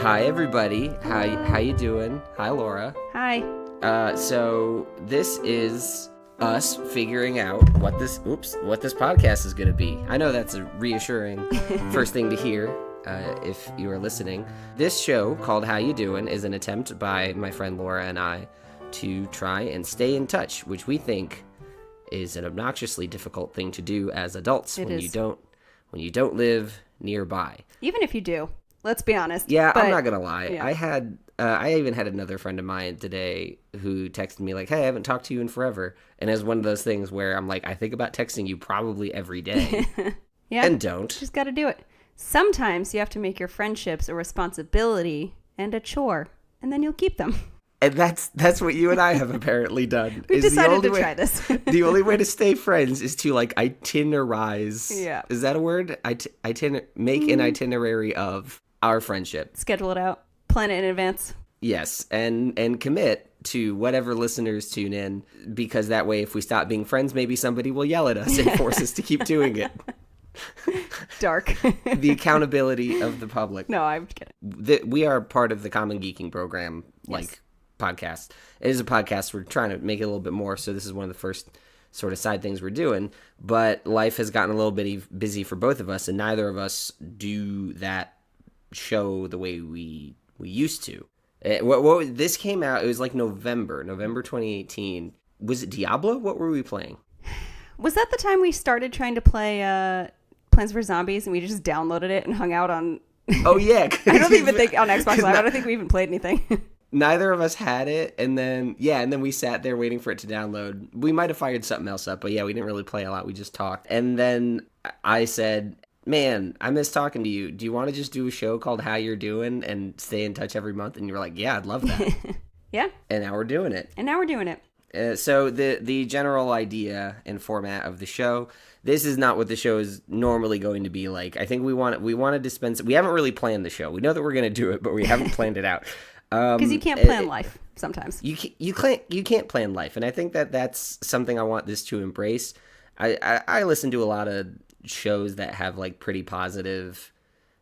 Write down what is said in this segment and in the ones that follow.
Hi, everybody. How you doing? Hi, Laura. Hi. So this is us figuring out what this podcast is going to be. I know that's a reassuring first thing to hear if you are listening. This show called How You Doing is an attempt by my friend Laura and I to try and stay in touch, which we think is an obnoxiously difficult thing to do as adults when you don't live nearby. Even if you do. Let's be honest. Yeah, I'm not gonna lie. Yeah. I even had another friend of mine today who texted me like, "Hey, I haven't talked to you in forever," and it's one of those things where I'm like, I think about texting you probably every day, Yeah. and don't. Just got to do it. Sometimes you have to make your friendships a responsibility and a chore, and then you'll keep them. And that's what you and I have apparently done. We decided to try this. The only way to stay friends is to like itinerize. Yeah. Is that a word? Make an itinerary of our friendship. Schedule it out. Plan it in advance. Yes, and commit to whatever listeners tune in, because that way if we stop being friends, maybe somebody will yell at us and force us to keep doing it. Dark. The accountability of the public. No, I'm kidding. We are part of the Common Geeking program, podcast. It is a podcast. We're trying to make it a little bit more, so this is one of the first sort of side things we're doing, but life has gotten a little bit busy for both of us, and neither of us do that show the way we used to. This came out, it was like November 2018. Was it Diablo? What were we playing? Was that the time we started trying to play Plants vs. Zombies and we just downloaded it and hung out on... Oh, yeah. I don't even think on Xbox Live. I don't think we even played anything. Neither of us had it, and then we sat there waiting for it to download. We might have fired something else up, but yeah, we didn't really play a lot. We just talked. And then I said, man, I miss talking to you. Do you want to just do a show called How You're Doing and stay in touch every month? And you were like, yeah, I'd love that. Yeah. And now we're doing it. So the general idea and format of the show, this is not what the show is normally going to be like. I think we want to dispense. We haven't really planned the show. We know that we're going to do it, but we haven't planned it out. Because you can't plan life sometimes. You can't plan life, and I think that's something I want this to embrace. I listen to a lot of shows that have like pretty positive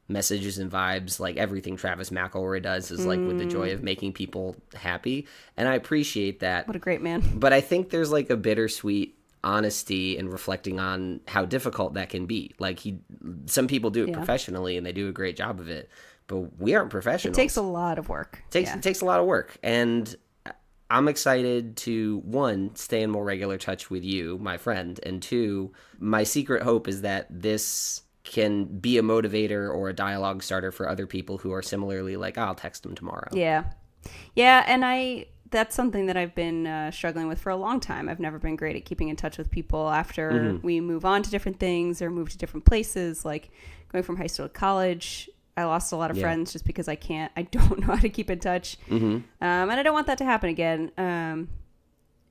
messages and vibes, like everything Travis McElroy does is like with the joy of making people happy, and I appreciate that. What a great man. But I think there's like a bittersweet honesty and reflecting on how difficult that can be. Like some people do it professionally and they do a great job of it, but we aren't professionals. It takes a lot of work. It takes a lot of work, and I'm excited to, one, stay in more regular touch with you, my friend, and two, my secret hope is that this can be a motivator or a dialogue starter for other people who are similarly like, I'll text them tomorrow. Yeah, and that's something that I've been struggling with for a long time. I've never been great at keeping in touch with people after we move on to different things or move to different places, like going from high school to college. I lost a lot of friends just because I don't know how to keep in touch. And I don't want that to happen again.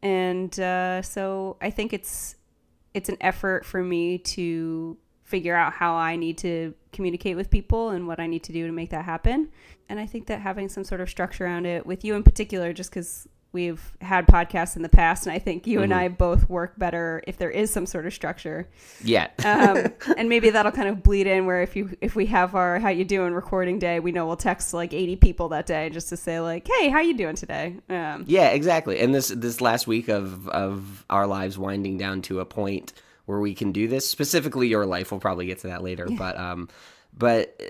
So I think it's an effort for me to figure out how I need to communicate with people and what I need to do to make that happen. And I think that having some sort of structure around it, with you in particular, just because we've had podcasts in the past, and I think you and I both work better if there is some sort of structure. Yeah. And maybe that'll kind of bleed in where if we have our How You Doing recording day, we know we'll text like 80 people that day just to say like, hey, how you doing today? Yeah, exactly. And this last week of our lives winding down to a point where we can do this, specifically your life, we'll probably get to that later. Yeah. But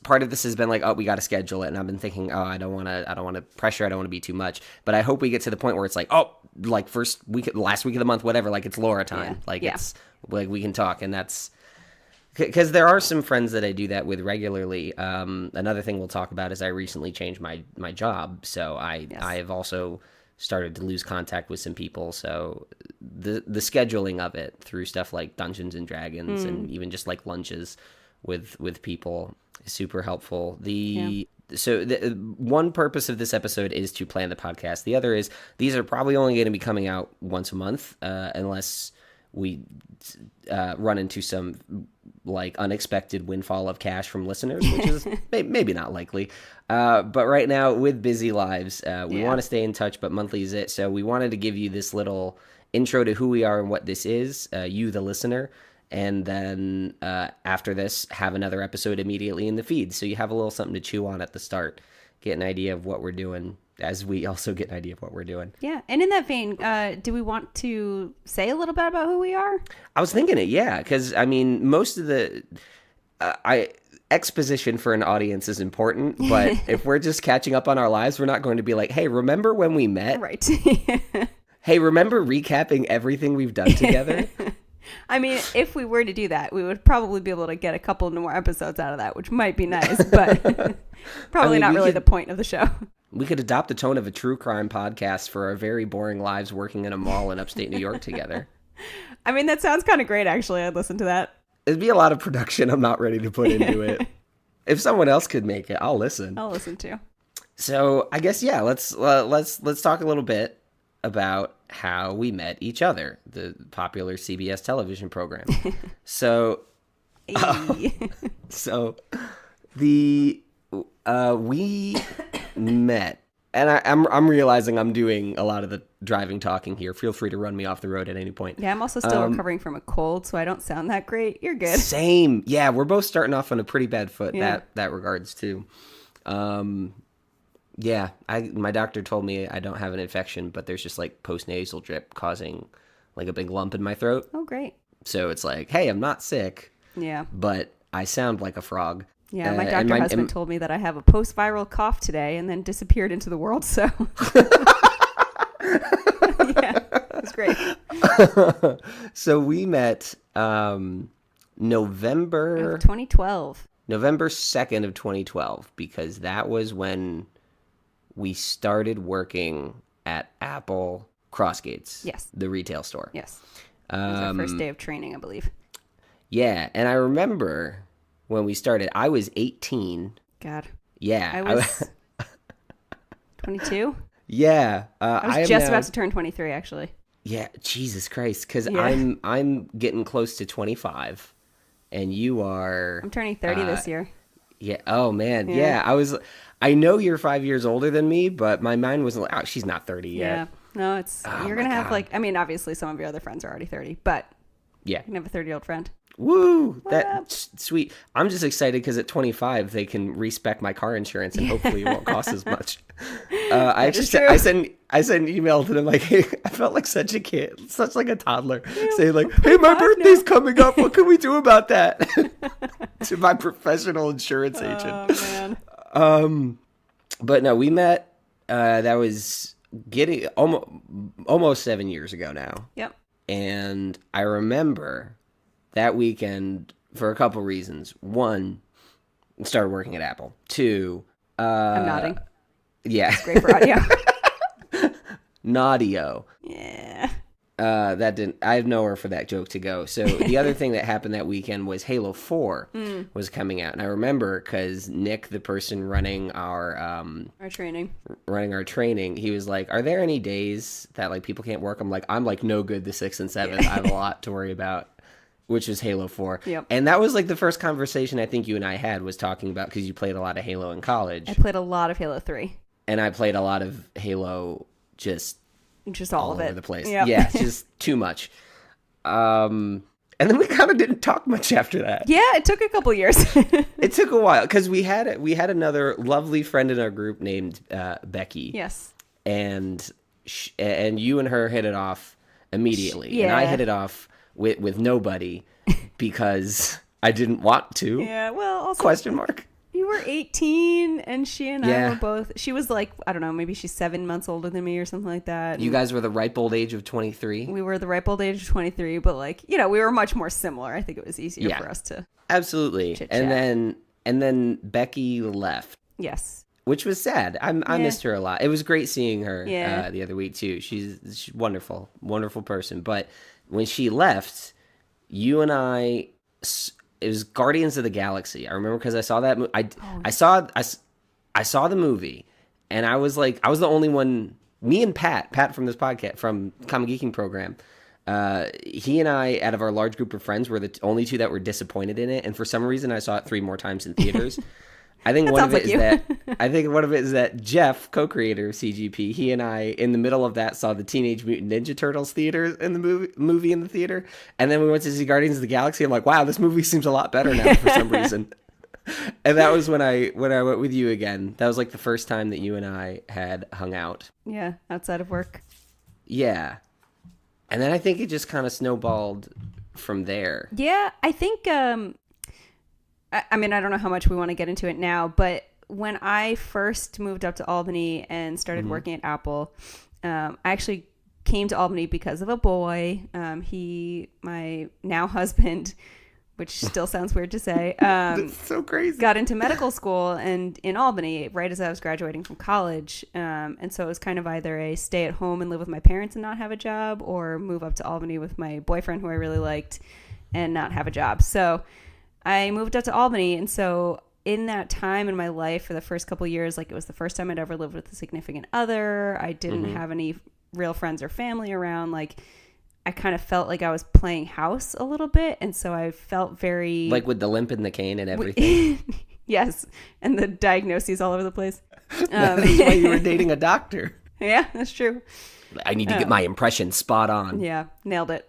part of this has been like, oh, we got to schedule it, and I've been thinking, oh, I don't want to pressure, I don't want to be too much, but I hope we get to the point where it's like, oh, like last week of the month, whatever, like it's Laura time, it's like we can talk, and that's because there are some friends that I do that with regularly. Another thing we'll talk about is I recently changed my job, so I have also started to lose contact with some people, so the scheduling of it through stuff like Dungeons and Dragons and even just like lunches with people is super helpful. So the one purpose of this episode is to plan the podcast. The other is these are probably only going to be coming out once a month, unless we run into some like unexpected windfall of cash from listeners, which is maybe not likely. But right now, with busy lives, we want to stay in touch, but monthly is it. So we wanted to give you this little intro to who we are and what this is, you, the listener. And then after this, have another episode immediately in the feed. So you have a little something to chew on at the start, get an idea of what we're doing, as we also get an idea of what we're doing. Yeah. And in that vein, do we want to say a little bit about who we are? I was thinking it, yeah, because, I mean, most of the... exposition for an audience is important, but if we're just catching up on our lives, we're not going to be like, hey, remember when we met? Right. Hey, remember recapping everything we've done together? I mean, if we were to do that, we would probably be able to get a couple more episodes out of that, which might be nice, but probably not really the point of the show. We could adopt the tone of a true crime podcast for our very boring lives working in a mall in upstate New York together. I mean, that sounds kind of great, actually. I'd listen to that. It'd be a lot of production I'm not ready to put into it. If someone else could make it, I'll listen. I'll listen too. So I guess, yeah, let's talk a little bit about how we met each other, the popular CBS television program. So, we met. And I'm realizing I'm doing a lot of the driving talking here. Feel free to run me off the road at any point. Yeah, I'm also still recovering from a cold, so I don't sound that great. You're good. Same. Yeah, we're both starting off on a pretty bad foot Yeah. that regards too. Yeah, my doctor told me I don't have an infection, but there's just like post-nasal drip causing like a big lump in my throat. Oh, great. So it's like, hey, I'm not sick, Yeah. but I sound like a frog. Yeah, my doctor husband told me that I have a post-viral cough today and then disappeared into the world, so... Yeah, it was great. So we met November 2012. November 2nd of 2012, because that was when we started working at Apple Crossgates. Yes. The retail store. Yes. It was our first day of training, I believe. Yeah, and I remember when we started, I was 18. God. Yeah. I was 22? Yeah. I was just about to turn 23, actually. Yeah, Jesus Christ, because Yeah. I'm getting close to 25, and you are... I'm turning 30 this year. Yeah. Oh, man. Yeah. Yeah. I know you're 5 years older than me, but my mind was like, oh, she's not 30 yet. Yeah. No, you're going to have like, I mean, obviously some of your other friends are already 30, but Yeah. you can have a 30-year-old friend. Woo! What up? That's sweet. I'm just excited because at 25 they can respec my car insurance and hopefully it won't cost as much. I sent an email to them like, hey, I felt like such a kid, such like a toddler, saying like, hey, my birthday's coming up. What can we do about that? To my professional insurance agent. Oh man. But no, we met. That was getting almost 7 years ago now. Yep. And I remember that weekend for a couple reasons. One, started working at Apple. Two, I'm nodding. Yeah. It's great for audio. Naudio. Yeah. That didn't. I have nowhere for that joke to go. So the other thing that happened that weekend was Halo 4 was coming out, and I remember because Nick, the person running our training, he was like, "Are there any days that like people can't work?" I'm like, no good the 6th and 7th. I have a lot to worry about. Which was Halo 4. Yep. And that was like the first conversation I think you and I had was talking about, because you played a lot of Halo in college. I played a lot of Halo 3. And I played a lot of Halo just all of it. over the place. Yep. Yeah, just too much. And then we kind of didn't talk much after that. Yeah, it took a couple years. It took a while because we had another lovely friend in our group named Becky. Yes. And you and her hit it off immediately. Yeah. And I hit it off with nobody because I didn't want to. Yeah, well, also... Question mark. You were 18, and she and I Yeah. were both... She was like, I don't know, maybe she's 7 months older than me or something like that. You guys were the ripe old age of 23. We were the ripe old age of 23, but like, we were much more similar. I think it was easier for us to... Absolutely. chit-chat. And then Becky left. Yes. Which was sad. I missed her a lot. It was great seeing her Yeah. the other week too. She's wonderful, wonderful person. But when she left, you and I, it was Guardians of the Galaxy. I remember because I saw that. I saw the movie, and I was like, I was the only one. Me and Pat from this podcast, from Comic Geeking Program. He and I, out of our large group of friends, were the only two that were disappointed in it. And for some reason, I saw it 3 more times in theaters. I think That one of sounds it is like you. that I think one of it is that Jeff, co-creator of CGP, he and I in the middle of that saw the Teenage Mutant Ninja Turtles theater in the movie in the theater, and then we went to see Guardians of the Galaxy. I'm like, wow, this movie seems a lot better now for some reason. And that was when I went with you again. That was like the first time that you and I had hung out. Yeah, outside of work. Yeah. And then I think it just kind of snowballed from there. Yeah, I think, I mean, I don't know how much we want to get into it now, but when I first moved up to Albany and started working at Apple, I actually came to Albany because of a boy. My now husband, which still sounds weird to say, That's so crazy. got into medical school and in Albany right as I was graduating from college. And so it was kind of either a stay at home and live with my parents and not have a job, or move up to Albany with my boyfriend who I really liked and not have a job. So I moved up to Albany. And so in that time in my life for the first couple of years, like it was the first time I'd ever lived with a significant other. I didn't have any real friends or family around. Like I kind of felt like I was playing house a little bit. And so I felt very... Like with the limp and the cane and everything. Yes. And the diagnoses all over the place. That's why you were dating a doctor. Yeah, that's true. I need to get my impression spot on. Yeah, nailed it.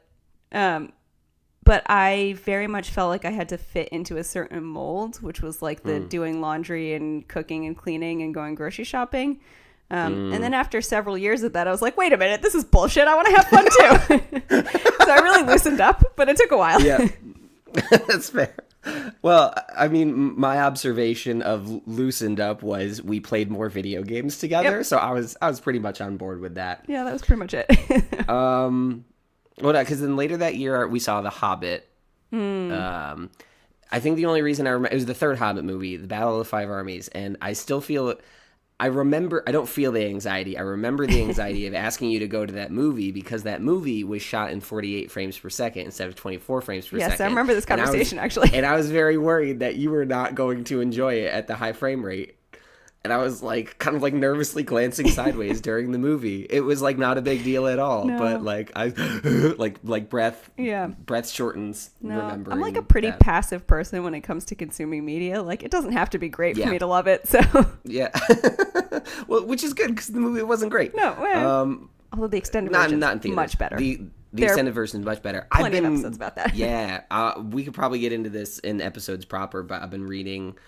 But I very much felt like I had to fit into a certain mold, which was like the doing laundry and cooking and cleaning and going grocery shopping. And then after several years of that, I was like, wait a minute, this is bullshit. I want to have fun too. So I really loosened up, but it took a while. Yeah, that's fair. Well, I mean, my observation of loosened up was we played more video games together. Yep. So I was pretty much on board with that. Yeah, that was pretty much it. Well, because then later that year we saw The Hobbit. I think the only reason I remember, it was the third Hobbit movie, The Battle of the Five Armies, and I still feel, I don't feel the anxiety. I remember the anxiety of asking you to go to that movie because that movie was shot in 48 frames per second instead of 24 frames per second. Yes, I remember this conversation actually. And I was very worried that you were not going to enjoy it at the high frame rate. And I was like, kind of like nervously glancing sideways during the movie. It was like not a big deal at all, but like I, like breath shortens. No, remembering I'm like a pretty that. passive person when it comes to consuming media. Like it doesn't have to be great for me to love it. So yeah, well, which is good because the movie wasn't great. No, although the extended version is much better. The extended version is much better. Plenty of episodes about that. Yeah, we could probably get into this in episodes proper, but I've been reading.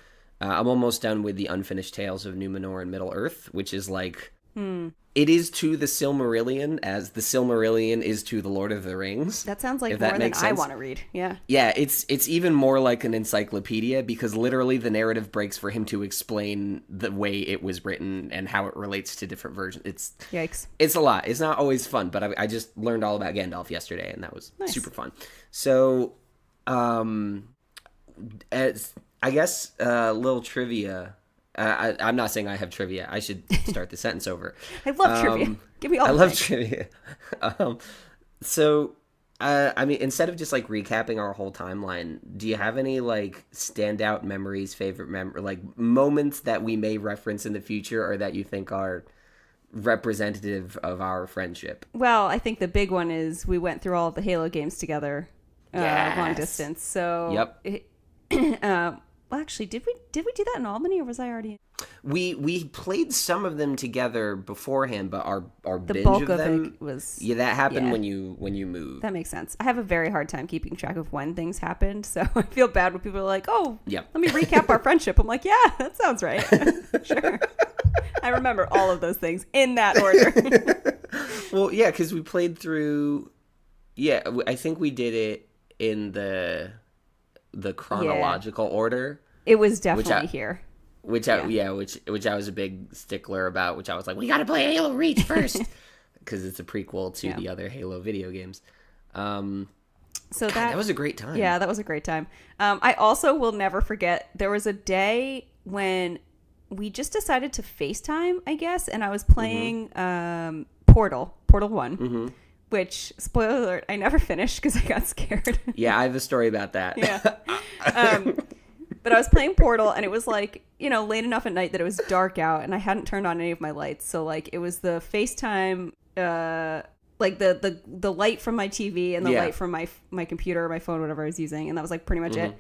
I'm almost done with the Unfinished Tales of Numenor and Middle Earth, which is like, it is to the Silmarillion as the Silmarillion is to the Lord of the Rings. That sounds like more than I want to read. Yeah. Yeah, it's even more like an encyclopedia because literally the narrative breaks for him to explain the way it was written and how it relates to different versions. Yikes. It's a lot. It's not always fun, but I just learned all about Gandalf yesterday, and that was super fun. So, I guess a little trivia. I'm not saying I have trivia. I should start the sentence over. I love trivia. Give me all. I love trivia. So, I mean, instead of just like recapping our whole timeline, do you have any like standout memories, favorite like moments that we may reference in the future, or that you think are representative of our friendship? Well, I think the big one is we went through all of the Halo games together, long distance. So, well, actually, did we do that in Albany, or was I already? We played some of them together beforehand, but our The binge bulk of of them it was that happened when you moved. That makes sense. I have a very hard time keeping track of when things happened, so I feel bad when people are like, "Oh, let me recap our friendship." I'm like, "Yeah, that sounds right." Sure. I remember all of those things in that order. Well, yeah, because we played through. Yeah, I think we did it in the chronological order. It was definitely here. Which I was a big stickler about, which I was like, we got to play Halo Reach first because it's a prequel to the other Halo video games. So that was a great time. Yeah, that was a great time. I also will never forget, there was a day when we just decided to FaceTime, I guess, and I was playing Portal 1. Which, spoiler alert, I never finished because I got scared. Yeah, I have a story about that. Yeah. But I was playing Portal, and it was like, late enough at night that it was dark out, and I hadn't turned on any of my lights. So, like, it was the FaceTime, like the light from my TV and the light from my computer or my phone, whatever I was using. And that was, like, pretty much it.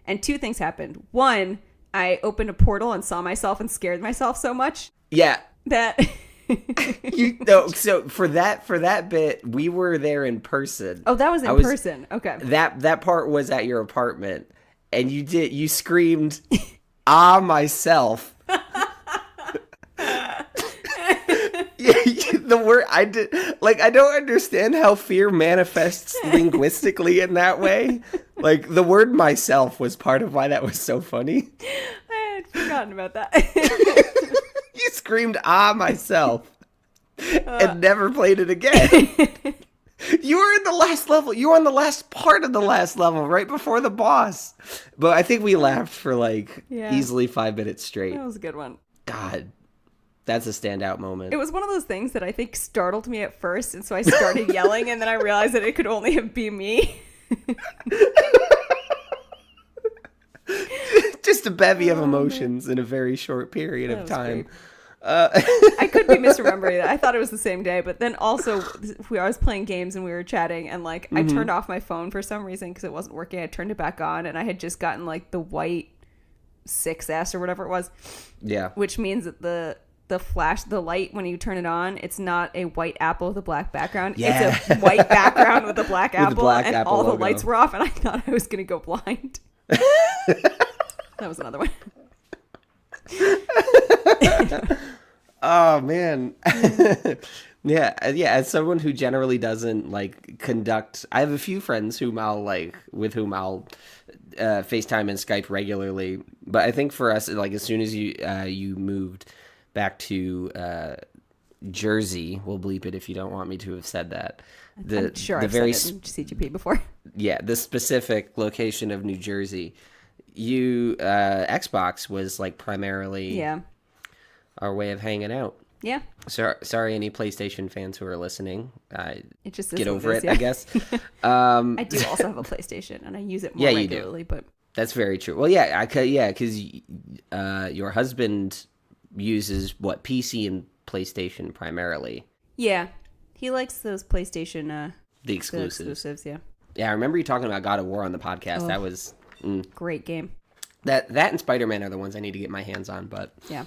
And two things happened. One, I opened a portal and saw myself and scared myself so much Yeah. that So for that bit, we were there in person. Oh, that was in person. Okay. That part was at your apartment, and you screamed, "Ah, myself." The word I did, like, I don't understand how fear manifests linguistically in that way. Like, the word "myself" was part of why that was so funny. I had forgotten about that. You screamed "Ah, myself," and never played it again. You were in the last level. You were on the last part of the last level, right before the boss. But I think we laughed for like easily 5 minutes straight. That was a good one. God, that's a standout moment. It was one of those things that I think startled me at first, and so I started yelling, and then I realized that it could only be me. Just a bevy of emotions in a very short period of time. I could be misremembering that. I thought it was the same day, but then also I was playing games and we were chatting, and like I turned off my phone for some reason because it wasn't working. I turned it back on, and I had just gotten like the white 6S or whatever it was. Yeah. Which means that the light when you turn it on, it's not a white apple with a black background. Yeah. It's a white background with a black apple, black and apple all logo. the lights were off, and I thought I was gonna go blind. That was another one. Oh man. Yeah, as someone who generally doesn't like conduct, I have a few friends with whom I'll FaceTime and Skype regularly, but I think for us, like, as soon as you moved back to Jersey, we'll bleep it if you don't want me to have said that. I'm sure I've said it in CGP before. Yeah, the specific location of New Jersey, Xbox was like primarily our way of hanging out. Yeah. Sorry, any PlayStation fans who are listening. It just get over it, yeah. I guess. I do also have a PlayStation, and I use it more regularly. But that's very true. Well, yeah, because your husband uses what, PC and PlayStation primarily. Yeah, he likes those PlayStation. The exclusives. The exclusives, yeah. Yeah, I remember you talking about God of War on the podcast. That was great game. That and Spider-Man are the ones I need to get my hands on, but yeah.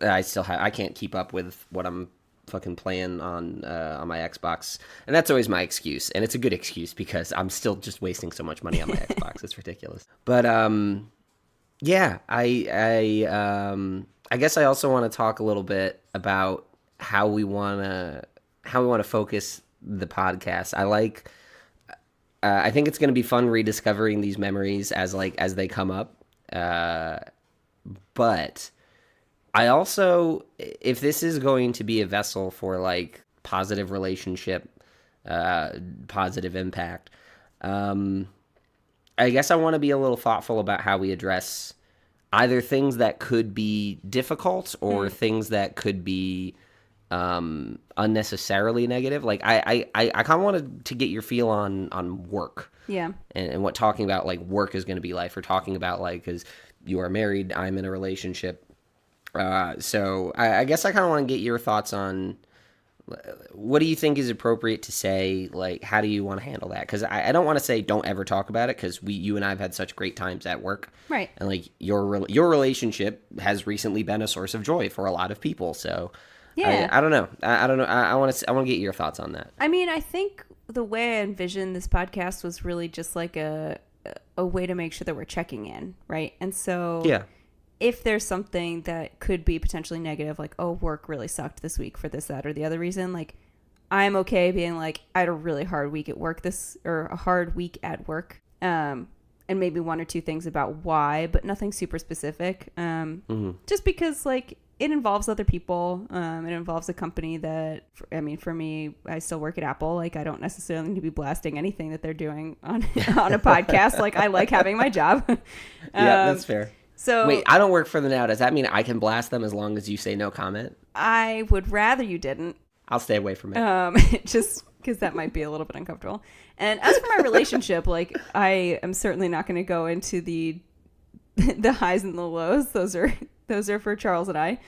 I can't keep up with what I'm fucking playing on my Xbox, and that's always my excuse, and it's a good excuse because I'm still just wasting so much money on my Xbox. It's ridiculous. But yeah, I guess I also want to talk a little bit about how we want to focus the podcast. I think it's going to be fun rediscovering these memories as they come up, but I also, if this is going to be a vessel for like positive relationship, positive impact, I guess I want to be a little thoughtful about how we address either things that could be difficult or things that could be unnecessarily negative. Like I kind of wanted to get your feel on work. Yeah. And what talking about like work is going to be like, for talking about like, because you are married, I'm in a relationship. So I guess I kind of want to get your thoughts on what do you think is appropriate to say? Like, how do you want to handle that? Because I don't want to say don't ever talk about it, because you and I have had such great times at work. Right. And like your relationship has recently been a source of joy for a lot of people. So yeah, I don't know. I don't know. I want to get your thoughts on that. I mean, I think the way I envisioned this podcast was really just like a way to make sure that we're checking in, right? And so yeah. If there's something that could be potentially negative, like, oh, work really sucked this week for this, that, or the other reason, like, I'm okay being like, I had a really hard week at work or a hard week at work, and maybe one or two things about why, but nothing super specific, just because, like, it involves other people, it involves a company that, for me, I still work at Apple, like, I don't necessarily need to be blasting anything that they're doing on a podcast, like, I like having my job. Yeah, that's fair. So wait, I don't work for them now. Does that mean I can blast them as long as you say no comment? I would rather you didn't. I'll stay away from it. Just because that might be a little bit uncomfortable. And as for my relationship, like, I am certainly not going to go into the highs and the lows. Those are for Charles and I.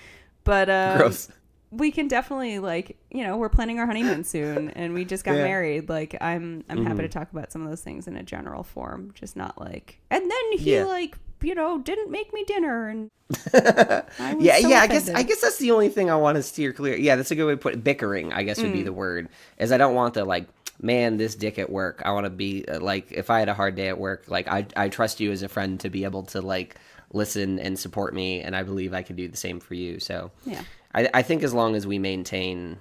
But gross. We can definitely, like, we're planning our honeymoon soon, and we just got married. Like, I'm happy to talk about some of those things in a general form, just not like. And then he like didn't make me dinner, and I was yeah, so yeah. offended. I guess that's the only thing I want to steer clear. Yeah, that's a good way to put it. Bickering, I guess, would be the word. Is I don't want the like, man, this dick at work. I want to be like, if I had a hard day at work, like I trust you as a friend to be able to like listen and support me, and I believe I can do the same for you. So Yeah. I think as long as we maintain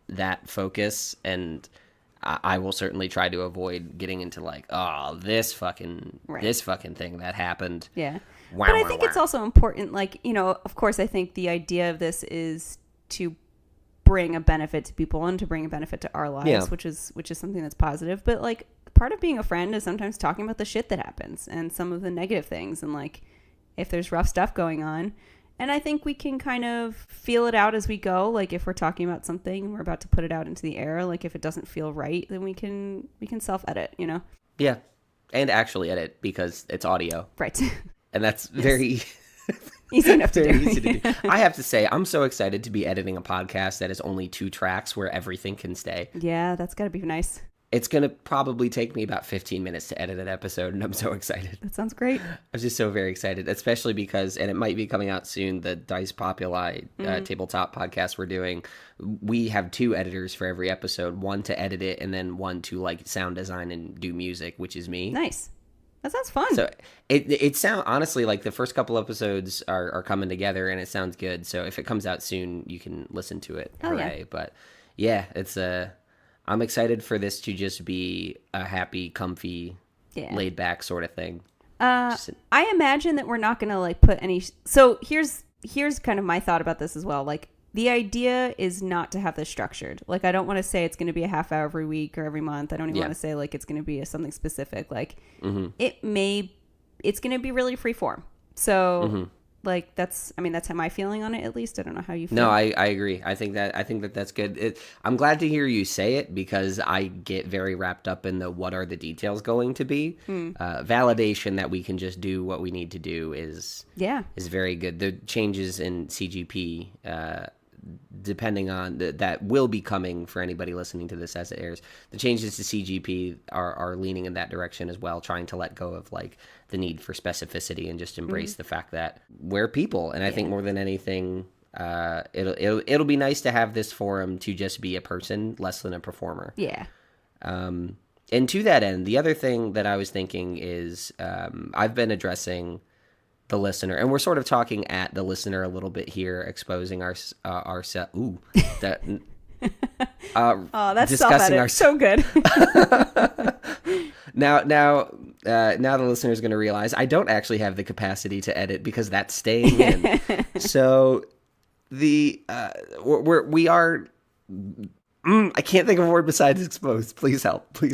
that focus, and I will certainly try to avoid getting into like, oh, this fucking thing that happened. Yeah. Wow, But I think it's also important, like, of course, I think the idea of this is to bring a benefit to people and to bring a benefit to our lives, which is something that's positive. But like, part of being a friend is sometimes talking about the shit that happens and some of the negative things, and like, if there's rough stuff going on. And I think we can kind of feel it out as we go. Like, if we're talking about something and we're about to put it out into the air, like if it doesn't feel right, then we can self-edit, Yeah. And actually edit, because it's audio. Right. And that's very easy enough to do. easy to do. I have to say, I'm so excited to be editing a podcast that is only 2 tracks where everything can stay. Yeah, that's got to be nice. It's going to probably take me about 15 minutes to edit an episode, and I'm so excited. That sounds great. I'm just so very excited, especially because, and it might be coming out soon, the Dice Populi tabletop podcast we're doing. We have 2 editors for every episode, one to edit it and then one to like sound design and do music, which is me. Nice. That sounds fun. So it sounds, honestly, like the first couple episodes are coming together and it sounds good. So if it comes out soon, you can listen to it. Oh, Hooray. yeah. But yeah, I'm excited for this to just be a happy, comfy, laid back sort of thing. I imagine that we're not going to like put any. So here's kind of my thought about this as well. Like, the idea is not to have this structured. Like, I don't want to say it's going to be a half hour every week or every month. I don't even want to say like it's going to be something specific. Like, it's going to be really free form. So like, that's how my feeling on it, at least. I don't know how you feel. No, I agree. I think that that's good. I'm glad to hear you say it, because I get very wrapped up in the what are the details going to be. Validation that we can just do what we need to do is very good. The changes in CGP, depending on that will be coming for anybody listening to this as it airs. The changes to CGP are leaning in that direction as well, trying to let go of like the need for specificity and just embrace the fact that we're people. And I think more than anything, it'll be nice to have this forum to just be a person, less than a performer. Yeah. And to that end, the other thing that I was thinking is I've been addressing the listener, and we're sort of talking at the listener a little bit here, exposing ourselves. Ooh, that. That's discussing so good. Now the listener is going to realize I don't actually have the capacity to edit, because that's staying in. So we are. I can't think of a word besides exposed. Please help. I'm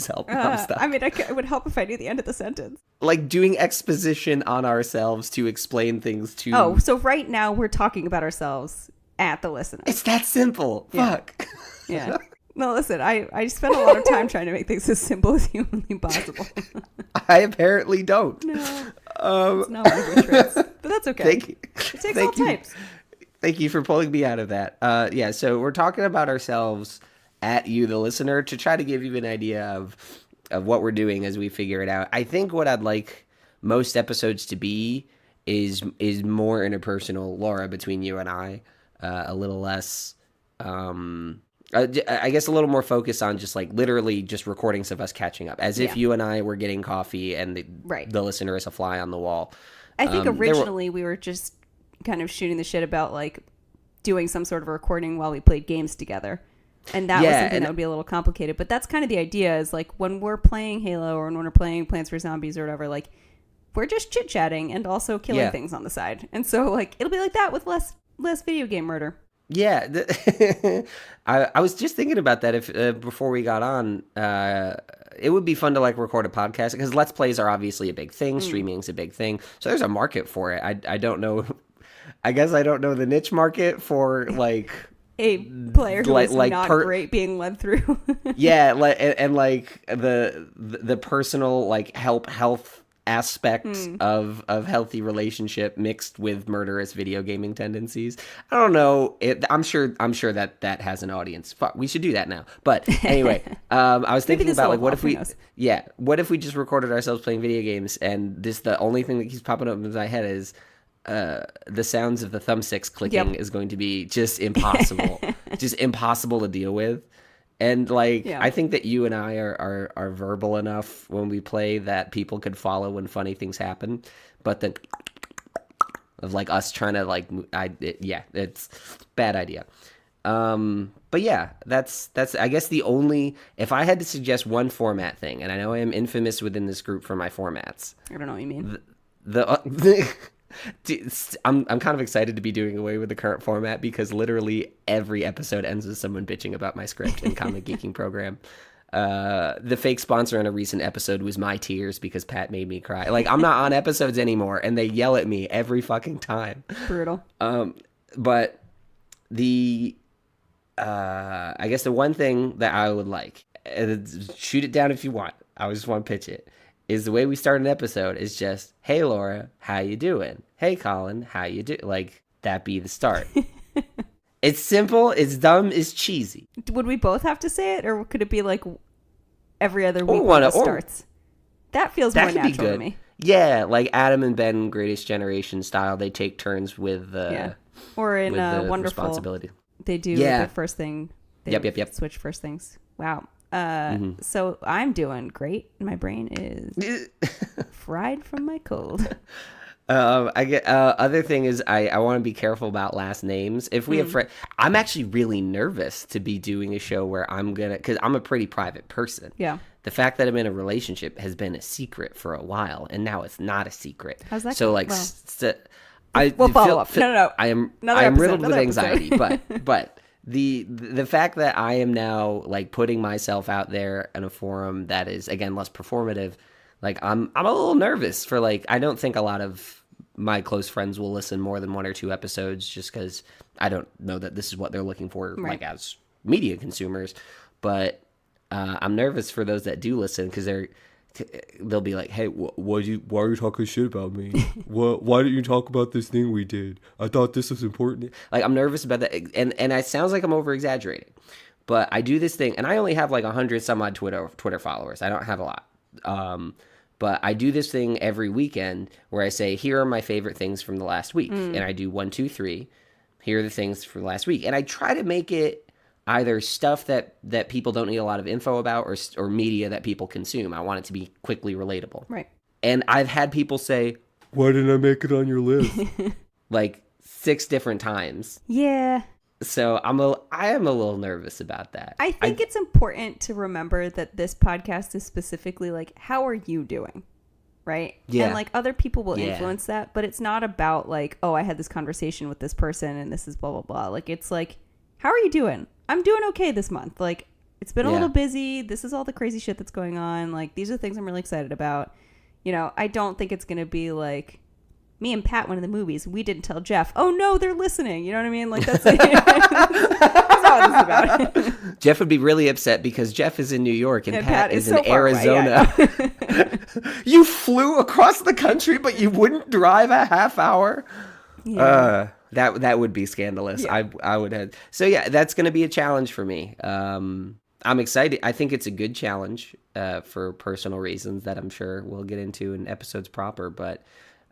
stuck. I mean, it would help if I knew the end of the sentence. Like doing exposition on ourselves to explain things to. Oh, so right now we're talking about ourselves at the listener. It's that simple. Yeah. Fuck. Yeah. No, listen, I spend a lot of time trying to make things as simple as humanly possible. I apparently don't. No. It's not one of your tricks. But that's okay. Thank you. It takes all types. Thank you for pulling me out of that. Yeah, so we're talking about ourselves at you, the listener, to try to give you an idea of what we're doing as we figure it out. I think what I'd like most episodes to be is more interpersonal, Laura, between you and I. A little less, I guess a little more focused on just like literally just recordings of us catching up, as if you and I were getting coffee and the listener is a fly on the wall. I think originally we were just kind of shooting the shit about like doing some sort of recording while we played games together. And that was something that would be a little complicated. But that's kind of the idea, is like when we're playing Halo or when we're playing Plants vs. Zombies or whatever, like we're just chit-chatting and also killing things on the side. And so like it'll be like that with less video game murder. Yeah. I was just thinking about that before we got on. It would be fun to like record a podcast, because Let's Plays are obviously a big thing. Streaming's a big thing. So there's a market for it. I don't know. I guess I don't know the niche market for like... a player who is like not great being led through. Yeah, and like the personal like health aspects of healthy relationship mixed with murderous video gaming tendencies. I don't know. I'm sure that has an audience. Fuck, we should do that now. But anyway, I was thinking about like, what if we just recorded ourselves playing video games, and the only thing that keeps popping up in my head is the sounds of the thumbsticks clicking is going to be just impossible, just impossible to deal with. And like, I think that you and I are verbal enough when we play that people could follow when funny things happen. But then of like us trying to like, it's bad idea. But yeah, that's I guess the only, if I had to suggest one format thing, and I know I am infamous within this group for my formats. I don't know what you mean. I'm kind of excited to be doing away with the current format because literally every episode ends with someone bitching about my script and comic geeking program. The fake sponsor in a recent episode was my tears because Pat made me cry. Like, I'm not on episodes anymore, and they yell at me every fucking time. Brutal. But I guess the one thing that I would like, shoot it down if you want, I just want to pitch it, is the way we start an episode is just, hey, Laura, how you doing? Hey, Colin, how you do? Like, that be the start. It's simple, it's dumb, it's cheesy. Would we both have to say it, or could it be like every other week when it starts? That feels more natural to me. Yeah, like Adam and Ben, Greatest Generation style, they take turns with or in with Wonderful responsibility. They do the first thing. Yep. Switch first things. Wow. So I'm doing great. My brain is fried from my cold. I get other thing is I want to be careful about last names. If we have I'm actually really nervous to be doing a show where because I'm a pretty private person. Yeah. The fact that I'm in a relationship has been a secret for a while, and now it's not a secret. How's that? So like, we'll follow up. No. I am riddled with anxiety, but. The fact that I am now like putting myself out there in a forum that is, again, less performative, like I'm a little nervous for, like, I don't think a lot of my close friends will listen more than one or two episodes just because I don't know that this is what they're looking for, like, as media consumers. But I'm nervous for those that do listen because they'll be like, hey, why are you talking shit about me? Why didn't you talk about this thing we did? I thought this was important. Like, I'm nervous about that. And it sounds like I'm over exaggerating, but I do this thing, and I only have like 100 some odd Twitter followers. I don't have a lot. But I do this thing every weekend where I say, here are my favorite things from the last week. And I do 1, 2, 3. Here are the things for the last week. And I try to make it either stuff that people don't need a lot of info about or media that people consume. I want it to be quickly relatable. Right. And I've had people say, why didn't I make it on your list? Like 6 different times. Yeah. So I am a little nervous about that. I think it's important to remember that this podcast is specifically like, how are you doing? Right? Yeah. And like other people will influence that, but it's not about like, oh, I had this conversation with this person and this is blah, blah, blah. Like, it's like, how are you doing? I'm doing okay this month. Like, it's been a little busy. This is all the crazy shit that's going on. Like, these are things I'm really excited about. You know, I don't think it's going to be like, me and Pat went to the movies. We didn't tell Jeff. Oh, no, they're listening. You know what I mean? Like, that's it. That's all this is about. Jeff would be really upset because Jeff is in New York and Pat is in Arizona. You flew across the country, but you wouldn't drive a half hour? Yeah. That would be scandalous. Yeah. I would have. So yeah, that's going to be a challenge for me. I'm excited. I think it's a good challenge for personal reasons that I'm sure we'll get into in episodes proper. But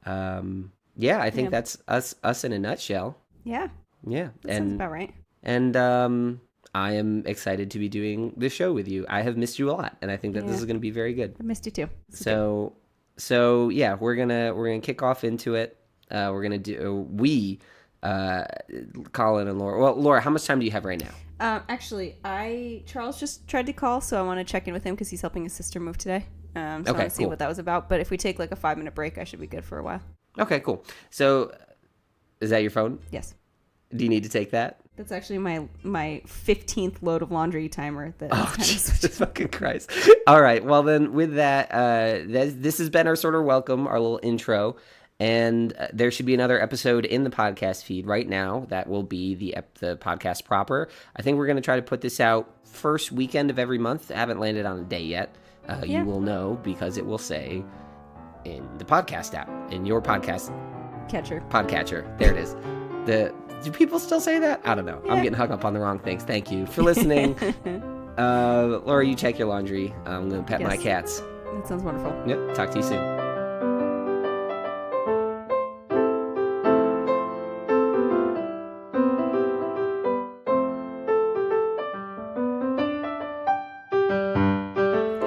I think that's us in a nutshell. Yeah. Yeah. That sounds about right. And I am excited to be doing this show with you. I have missed you a lot, and I think that this is going to be very good. I missed you too. So yeah, we're gonna kick off into it. We're gonna do Colin and Laura. Well, Laura, how much time do you have right now? Actually, Charles just tried to call, so I want to check in with him because he's helping his sister move today. So I want to see what that was about. But if we take like a 5-minute break, I should be good for a while. Okay, cool. So, is that your phone? Yes. Do you need to take that? That's actually my 15th load of laundry timer. Jesus fucking Christ. All right. Well, then with that, this has been our sort of welcome, our little intro. And there should be another episode in the podcast feed right now. That will be the podcast proper. I think we're going to try to put this out first weekend of every month. I haven't landed on a day yet. You will know because it will say in the podcast app, in your podcast podcatcher. There it is. Do people still say that? I don't know. Yeah. I'm getting hung up on the wrong things. Thank you for listening. Laura, you check your laundry. I'm going to pet my cats. That sounds wonderful. Yep. Talk to you soon.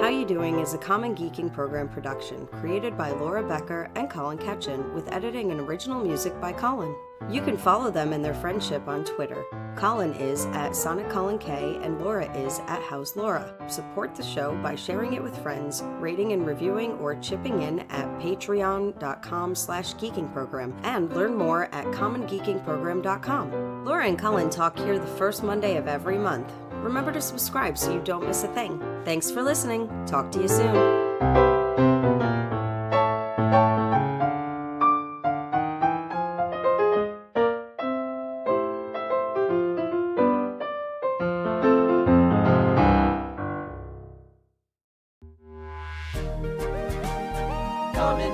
How You Doing is a Common Geeking program production created by Laura Becker and Colin Ketchen with editing and original music by Colin. You can follow them and their friendship on Twitter. Colin is at SonicColinK and Laura is at How's Laura. Support the show by sharing it with friends, rating and reviewing, or chipping in at patreon.com/geekingprogram, and learn more at commongeekingprogram.com. Laura and Colin talk here the first Monday of every month. Remember to subscribe so you don't miss a thing. Thanks for listening. Talk to you soon. Common